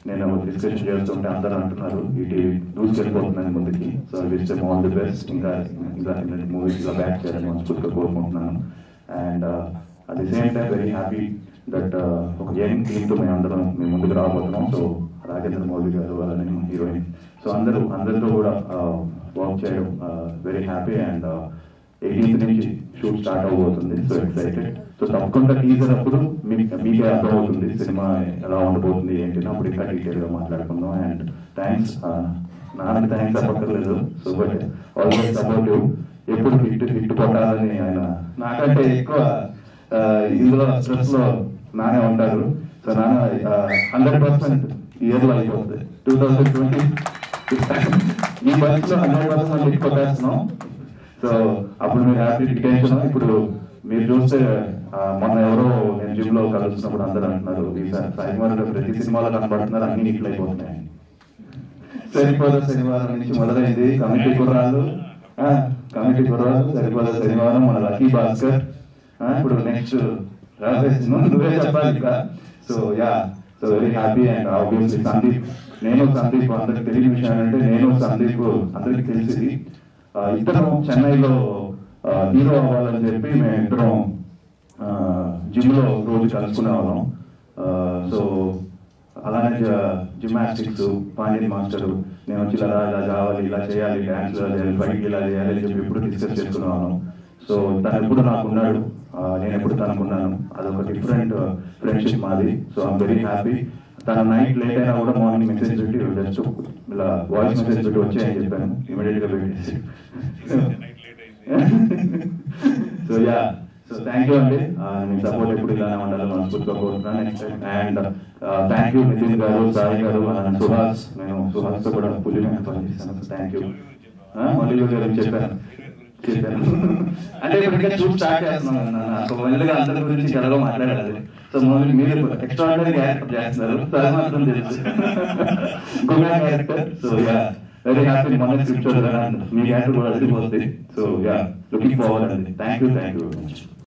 నేను డిస్కషన్ చేస్తుంటే అందరూ అంటున్నారు ఈ టీవీ దూసుకెళ్ళిపోతున్నాను ముందుకి. So wish them all the best. ఇంకా మూవీస్ ఇలా బ్యాక్ చేయాలని మనస్ఫూర్తిగా కోరుకుంటున్నాను. And at the same time very happy that ఒక యంగ్ టీమ్తో మేము ముందుకు రాబోతున్నాం. సో రాజేంద్ర మౌళి గారు వాళ్ళని హీరోయిన్, సో అందరితో కూడా వర్క్ చేయడం వెరీ హ్యాపీ. అండ్ 18th నుంచి షూట్ స్టార్ట్ అవబోతుంది. So excited. సో తప్పకుండా టీజర్ అప్పుడు మీకే అర్థం అవుతుంది సినిమా ఎలా ఉండబోతుంది ఏంటి, అప్పుడు ఇంకా డీటెయిల్ గా మాట్లాడుకుందాం. అండ్ థ్యాంక్స్, నాకు థ్యాంక్స్ చెప్పక్కర్లేదు. So but always support you. ఎప్పుడు హిట్ కొట్టాలని ఆయన నాకంటే ఎక్కువ ఇందులో స్ట్రెస్ లో నానే ఉంటారు. సో నాన్న 100% ఇయర్ లో అయిపోతుంది. 2020 ఈ బస్సులో 100% హిట్ కొట్టేస్తున్నాం. సో అప్పుడు మీరు హ్యాపీ టెన్షన్. ఇప్పుడు మీరు చూస్తే మొన్న ఎవరో నేను జిమ్ లో కలుస్తున్నప్పుడు అందరూ అంటున్నారు శనివారం ప్రతి సినిమాలో కనబడుతున్నారు, అన్ని హిట్లు అయిపోతున్నాయి. సరిపోదా శనివారం నుంచి మొదలైంది కమిటీ కుర్రాళ్ళు సరిపోదా శనివారం, మన లక్కీ భాస్కర్, ఇప్పుడు నెక్స్ట్ నువ్వే చెప్పాలి ఇంకా. So so very happy. And obviously Sandeep అందరికి తెలియని విషయం ఏంటంటే నేను సందీప్ అందరికి తెలిసింది ఇద్దరం చెన్నైలో హీరో అవ్వాలని చెప్పి మేము ఇద్దరం జిమ్ లో రోజు కలుసుకునే వాళ్ళం. సో అలానే జిమ్నాస్టిక్స్ పాండ్యన్ మాస్టర్ నేను వచ్చి ఇలా కావాలి, ఇలా చేయాలి, డాన్స్ ఇలా చేయాలి, బైక్ ఇలా చేయాలి అని చెప్పి ఎప్పుడు డిస్కస్ చేసుకునే వాళ్ళం. సో తను ఎప్పుడు నాకున్నాడు, నేను ఎప్పుడు తనకున్నాను. అదొక డిఫరెంట్ ఫ్రెండ్షిప్ మాది. So I'm very happy. తన నైట్ లేట్ అయినా కూడా మార్నింగ్ మెసేజ్ పెట్టి జస్ట్ ఇలా వాయిస్ మెసేజ్ పెట్టి వచ్చాయని చెప్పాను, ఇమీడియట్ గా పెట్టేసి. సో సో థ్యాంక్ యూ అండి. మీ సపోర్ట్ ఎప్పుడు ఇలానే ఉండాలని మనస్ఫూర్తిగా కోరుతున్నాను. అండ్ థ్యాంక్ యూ నితిన్ గారు, సాయి గారు, సుహాస్. నేను సుహాస్ తో కూడా పులిమైన పనిచేస్తాను. Thank you. మళ్ళీ గారు చెప్పాను అంటే ఇప్పుడు ఇంకా షూట్ స్టార్ట్ చేస్తున్నాను. మెల్లగా అందరి గురించి కలగా మాట్లాడాలి. సో మీరు ఎక్స్ట్రాడినరీ క్యారెక్టర్ చేస్తున్నారు, అది మాత్రం తెలుసు. Good character. So very happy. మన స్క్రిప్ట్ మీ క్యారెక్టర్ కూడా అదిరిపోతుంది. సో లుకింగ్ ఫార్వర్డ్ అండి. Thank you very much.